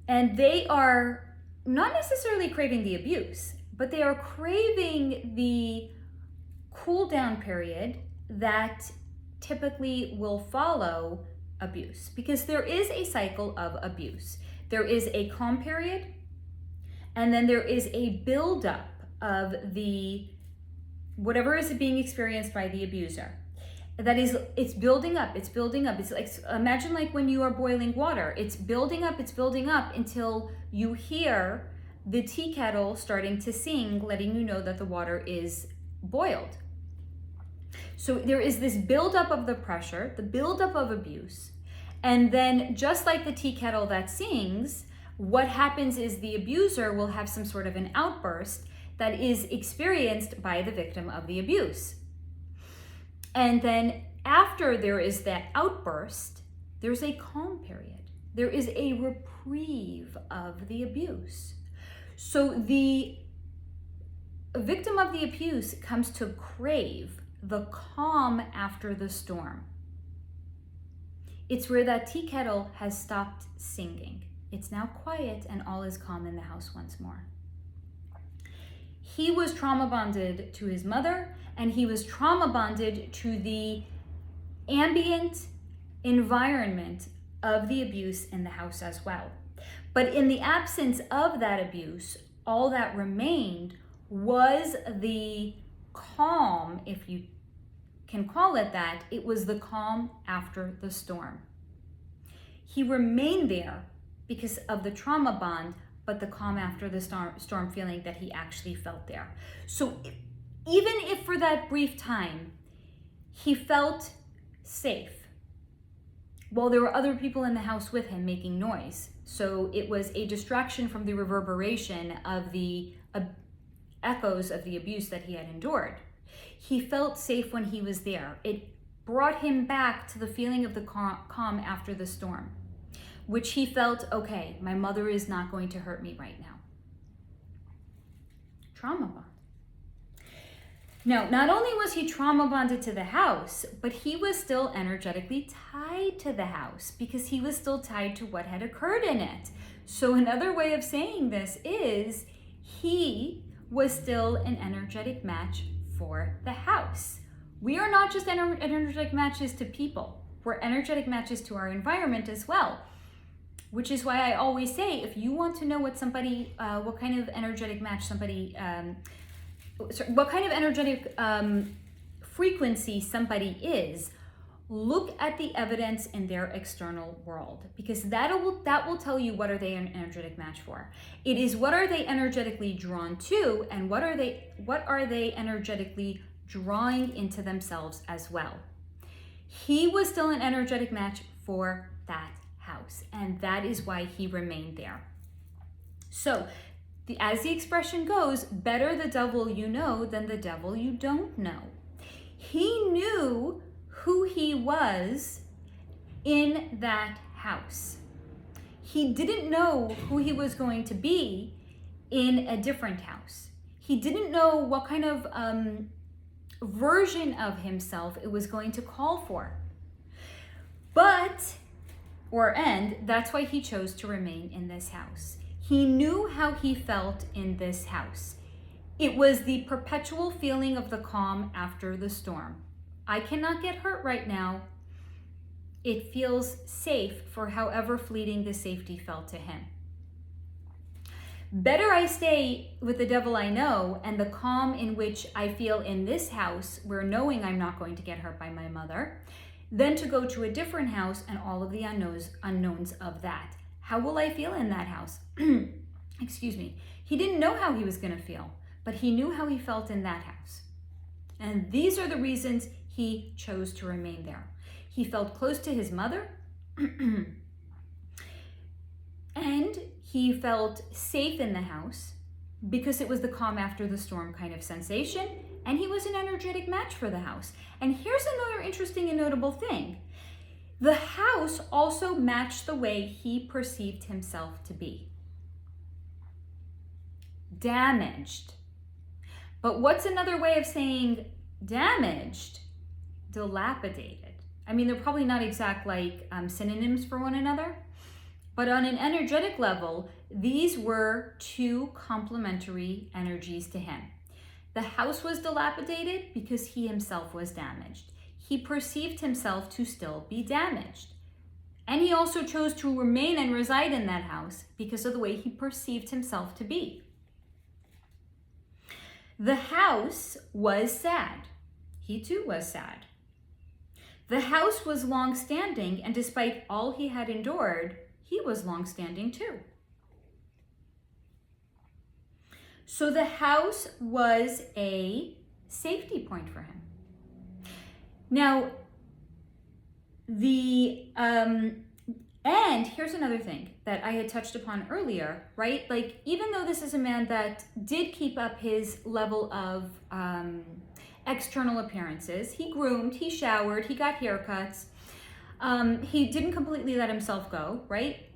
and they are not necessarily craving the abuse, but they are craving the cool down period that typically will follow abuse, because there is a cycle of abuse. There is a calm period, and then there is a buildup of the whatever is being experienced by the abuser. That is, it's building up, it's building up. It's like, imagine like when you are boiling water, it's building up until you hear the tea kettle starting to sing, letting you know that the water is boiled. So there is this buildup of the pressure, the buildup of abuse. And then just like the tea kettle that sings, what happens is the abuser will have some sort of an outburst that is experienced by the victim of the abuse. And then after there is that outburst, there's a calm period. There is a reprieve of the abuse. So the victim of the abuse comes to crave the calm after the storm. It's where that tea kettle has stopped singing. It's now quiet and all is calm in the house once more. He was trauma bonded to his mother, and he was trauma bonded to the ambient environment of the abuse in the house as well. But in the absence of that abuse, all that remained was the calm, if you can call it that. It was the calm after the storm. He remained there because of the trauma bond, but the calm after the storm feeling that he actually felt there. So even if for that brief time he felt safe, well, there were other people in the house with him making noise. So it was a distraction from the reverberation of the echoes of the abuse that he had endured. He felt safe when he was there. It brought him back to the feeling of the calm after the storm, which he felt, okay, my mother is not going to hurt me right now. Trauma bond. Now, not only was he trauma bonded to the house, but he was still energetically tied to the house because he was still tied to what had occurred in it. So another way of saying this is he was still an energetic match for the house. We are not just energetic matches to people. We're energetic matches to our environment as well. Which is why I always say, if you want to know what somebody, what kind of energetic match somebody, what kind of energetic frequency somebody is, look at the evidence in their external world, because that will tell you what are they an energetic match for. It is what are they energetically drawn to, and what are they energetically drawing into themselves as well. He was still an energetic match for that house, and that is why he remained there. So As the expression goes, better the devil you know than the devil you don't know. He knew who he was in that house. He didn't know who he was going to be in a different house. He didn't know what kind of version of himself it was going to call for. That's why he chose to remain in this house. He knew how he felt in this house. It was the perpetual feeling of the calm after the storm. I cannot get hurt right now. It feels safe for however fleeting the safety felt to him. Better I stay with the devil I know and the calm in which I feel in this house, where knowing I'm not going to get hurt by my mother, than to go to a different house and all of the unknowns of that. How will I feel in that house? Excuse me. He didn't know how he was going to feel, but he knew how he felt in that house. And these are the reasons he chose to remain there. He felt close to his mother, and he felt safe in the house because it was the calm after the storm kind of sensation, and he was an energetic match for the house. And here's another interesting and notable thing. The house also matched the way he perceived himself to be. Damaged. But what's another way of saying damaged? Dilapidated. I mean, they're probably not exact synonyms for one another, but on an energetic level, these were two complementary energies to him. The house was dilapidated because he himself was damaged. He perceived himself to still be damaged. And he also chose to remain and reside in that house because of the way he perceived himself to be. The house was sad. He too was sad. The house was long-standing, and despite all he had endured, he was long-standing too. So the house was a safety point for him. Now, and here's another thing that I had touched upon earlier, right? Like, even though this is a man that did keep up his level of external appearances, he groomed, he showered, he got haircuts, he didn't completely let himself go, right?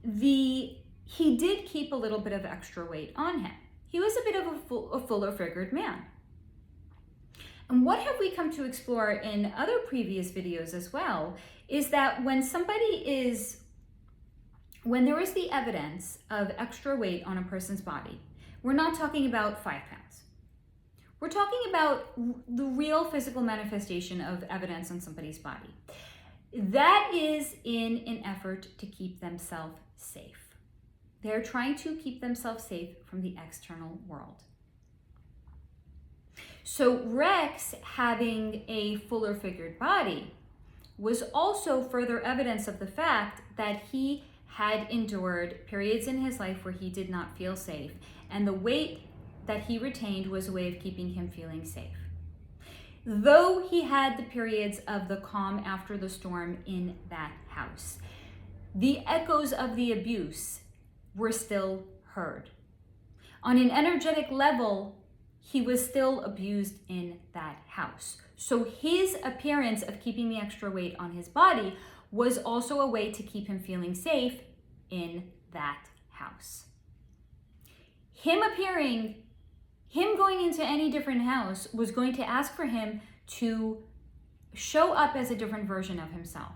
He did keep a little bit of extra weight on him. He was a bit of a fuller figured man. And what have we come to explore in other previous videos as well is that when there is the evidence of extra weight on a person's body, we're not talking about 5 pounds. We're talking about the real physical manifestation of evidence on somebody's body. That is in an effort to keep themselves safe. They're trying to keep themselves safe from the external world. So Rex having a fuller figured body was also further evidence of the fact that he had endured periods in his life where he did not feel safe, and the weight that he retained was a way of keeping him feeling safe. Though he had the periods of the calm after the storm in that house, the echoes of the abuse were still heard. On an energetic level, he was still abused in that house. So his appearance of keeping the extra weight on his body was also a way to keep him feeling safe in that house. Him going into any different house was going to ask for him to show up as a different version of himself.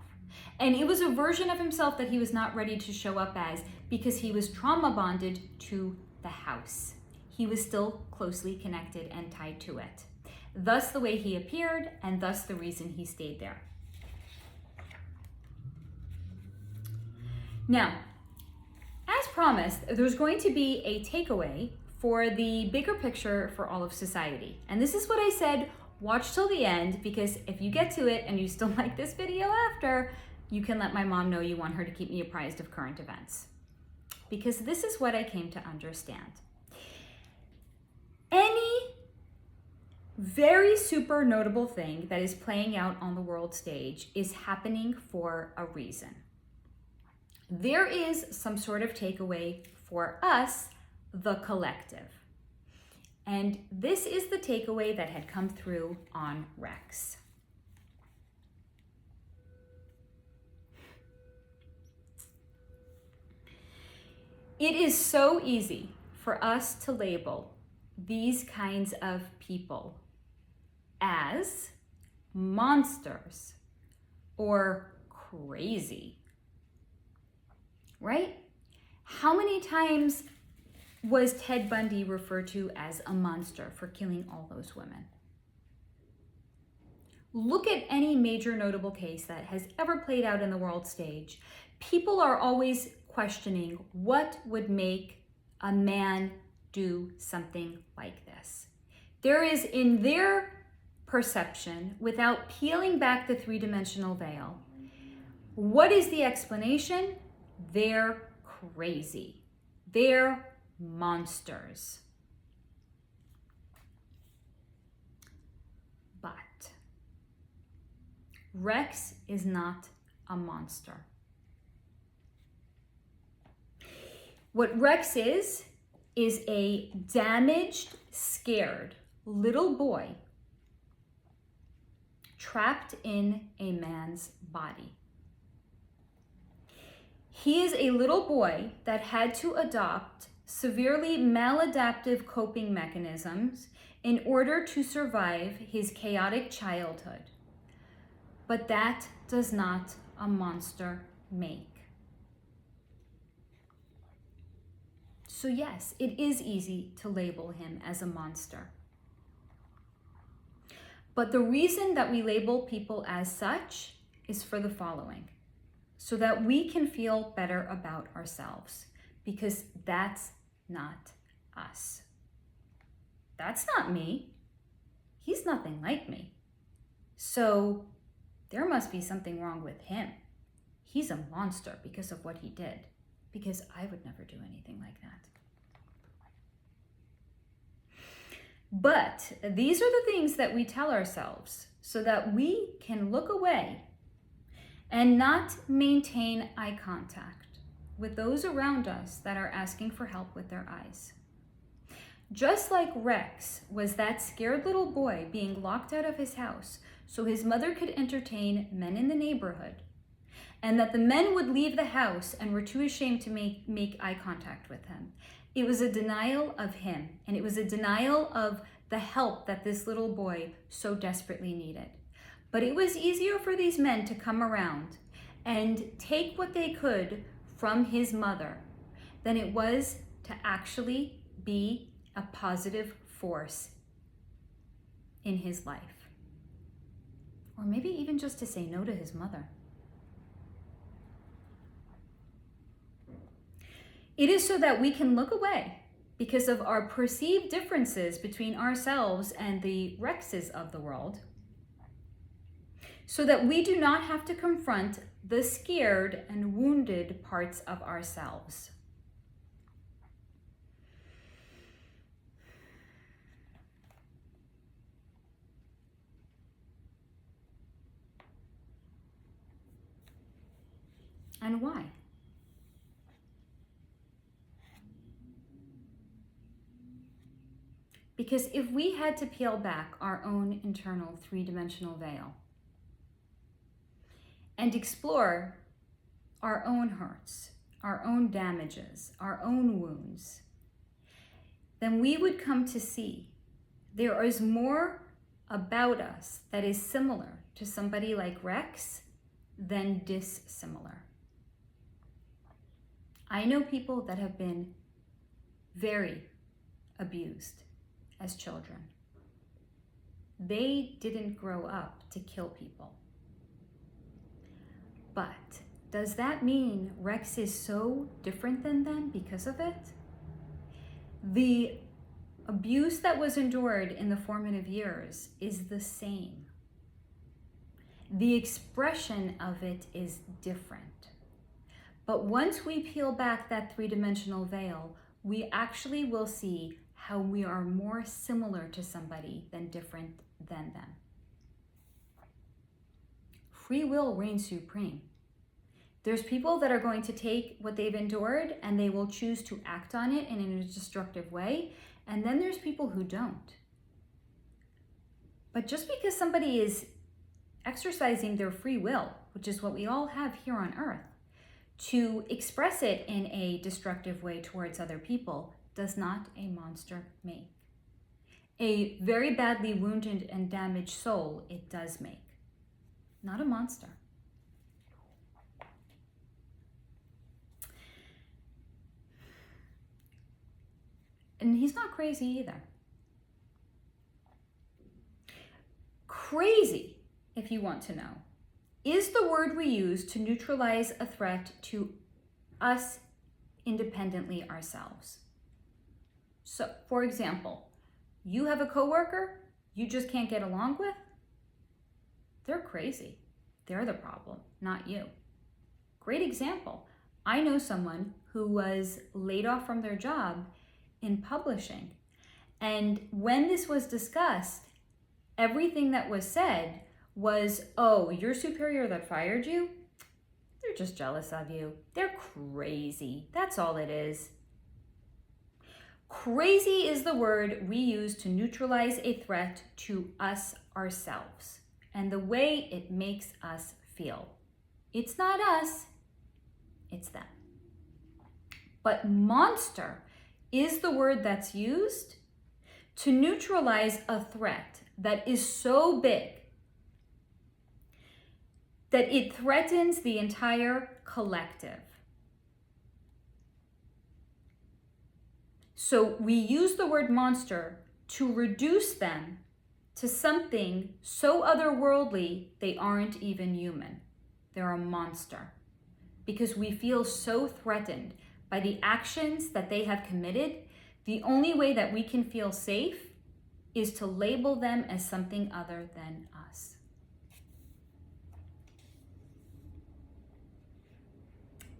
And it was a version of himself that he was not ready to show up as because he was trauma bonded to the house. He was still closely connected and tied to it. Thus the way he appeared, and thus the reason he stayed there. Now, as promised, there's going to be a takeaway for the bigger picture for all of society. And this is what I said, watch till the end, because if you get to it and you still like this video after, you can let my mom know you want her to keep me apprised of current events. Because this is what I came to understand. Any very super notable thing that is playing out on the world stage is happening for a reason. there is some sort of takeaway for us, the collective. And this is the takeaway that had come through on Rex. It is so easy for us to label these kinds of people as monsters or crazy, right? How many times was Ted Bundy referred to as a monster for killing all those women? Look at any major notable case that has ever played out in the world stage. People are always questioning what would make a man do something like this. There is, in their perception, without peeling back the three-dimensional veil, what is the explanation? They're crazy. They're monsters. But Rex is not a monster. What Rex is a damaged, scared little boy trapped in a man's body. He is a little boy that had to adopt severely maladaptive coping mechanisms in order to survive his chaotic childhood. But that does not a monster make. So yes, it is easy to label him as a monster. But the reason that we label people as such is for the following: so that we can feel better about ourselves, because that's not us. That's not me. He's nothing like me. So there must be something wrong with him. He's a monster because of what he did, because I would never do anything like that. But these are the things that we tell ourselves so that we can look away and not maintain eye contact with those around us that are asking for help with their eyes. Just like Rex was that scared little boy being locked out of his house so his mother could entertain men in the neighborhood, and that the men would leave the house and were too ashamed to make eye contact with him. It was a denial of him, and it was a denial of the help that this little boy so desperately needed. But it was easier for these men to come around and take what they could from his mother than it was to actually be a positive force in his life. Or maybe even just to say no to his mother. It is so that we can look away because of our perceived differences between ourselves and the Rexes of the world, so that we do not have to confront the scared and wounded parts of ourselves. And why? Because if we had to peel back our own internal three-dimensional veil and explore our own hurts, our own damages, our own wounds, then we would come to see there is more about us that is similar to somebody like Rex than dissimilar. I know people that have been very abused as children. They didn't grow up to kill people. But does that mean Rex is so different than them because of it? The abuse that was endured in the formative years is the same. The expression of it is different. But once we peel back that three-dimensional veil, we actually will see how we are more similar to somebody than different than them. Free will reigns supreme. There's people that are going to take what they've endured and they will choose to act on it in a destructive way. And then there's people who don't. But just because somebody is exercising their free will, which is what we all have here on earth, to express it in a destructive way towards other people, does not a monster make. A very badly wounded and damaged soul, it does make. Not a monster. And he's not crazy either. Crazy, if you want to know, is the word we use to neutralize a threat to us independently ourselves. So, for example, you have a coworker you just can't get along with? They're crazy. They're the problem, not you. Great example. I know someone who was laid off from their job in publishing. And when this was discussed, everything that was said was, oh, your superior that fired you, they're just jealous of you. They're crazy. That's all it is. Crazy is the word we use to neutralize a threat to us ourselves and the way it makes us feel. It's not us, it's them. But monster is the word that's used to neutralize a threat that is so big that it threatens the entire collective. So we use the word monster to reduce them to something so otherworldly they aren't even human. They're a monster. Because we feel so threatened by the actions that they have committed, the only way that we can feel safe is to label them as something other than us.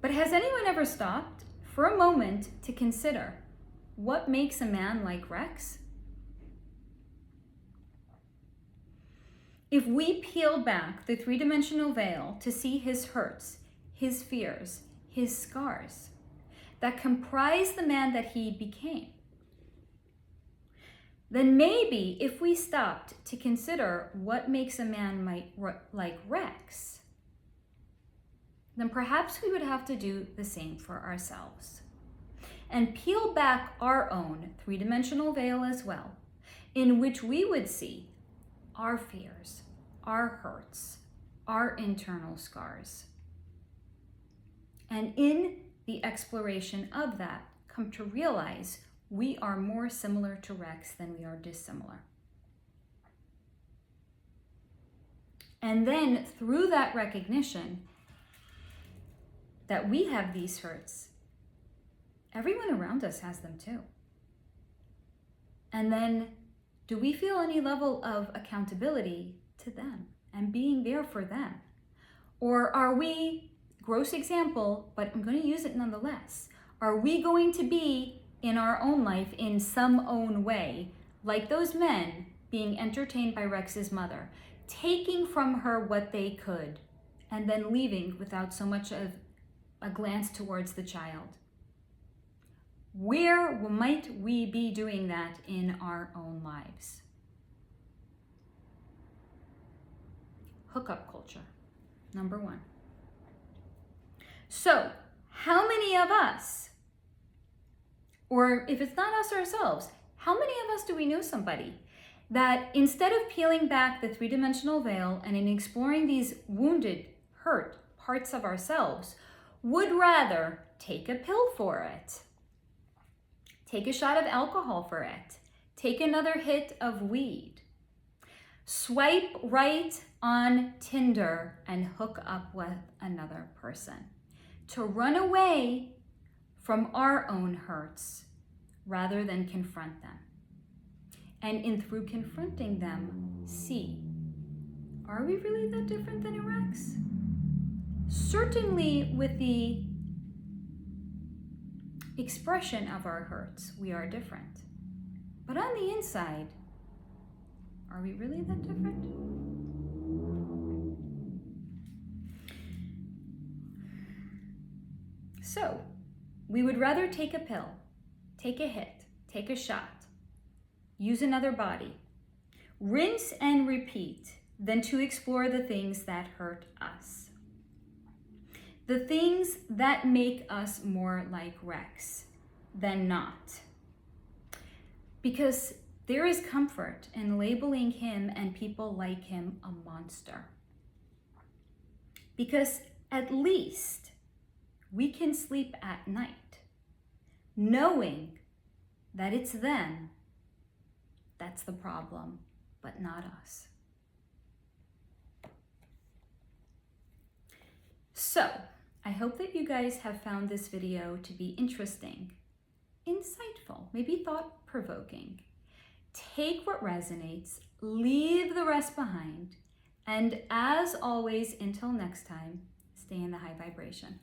But has anyone ever stopped for a moment to consider what makes a man like Rex? If we peel back the three-dimensional veil to see his hurts, his fears, his scars that comprise the man that he became, then maybe if we stopped to consider what makes a man like Rex, then perhaps we would have to do the same for ourselves and peel back our own three-dimensional veil as well, in which we would see our fears, our hurts, our internal scars. And in the exploration of that, come to realize we are more similar to Rex than we are dissimilar. And then through that recognition that we have these hurts, everyone around us has them too. And then do we feel any level of accountability to them and being there for them? Or are we, gross example, but I'm going to use it nonetheless, are we going to be in our own life in some own way, like those men being entertained by Rex's mother, taking from her what they could, and then leaving without so much of a glance towards the child? Where might we be doing that in our own lives? Hookup culture, number one. So, how many of us, or if it's not us ourselves, how many of us do we know somebody that instead of peeling back the three-dimensional veil and in exploring these wounded, hurt parts of ourselves, would rather take a pill for it, take a shot of alcohol for it, take another hit of weed, swipe right on Tinder and hook up with another person, to run away from our own hurts rather than confront them? And through confronting them, see, are we really that different than a Rex? Certainly with the expression of our hurts, we are different. But on the inside, are we really that different? So, we would rather take a pill, take a hit, take a shot, use another body, rinse and repeat than to explore the things that hurt us. The things that make us more like Rex than not. Because there is comfort in labeling him and people like him a monster. Because at least we can sleep at night knowing that it's them that's the problem, but not us. So, I hope that you guys have found this video to be interesting, insightful, maybe thought-provoking. Take what resonates, leave the rest behind, and as always, until next time, stay in the high vibration.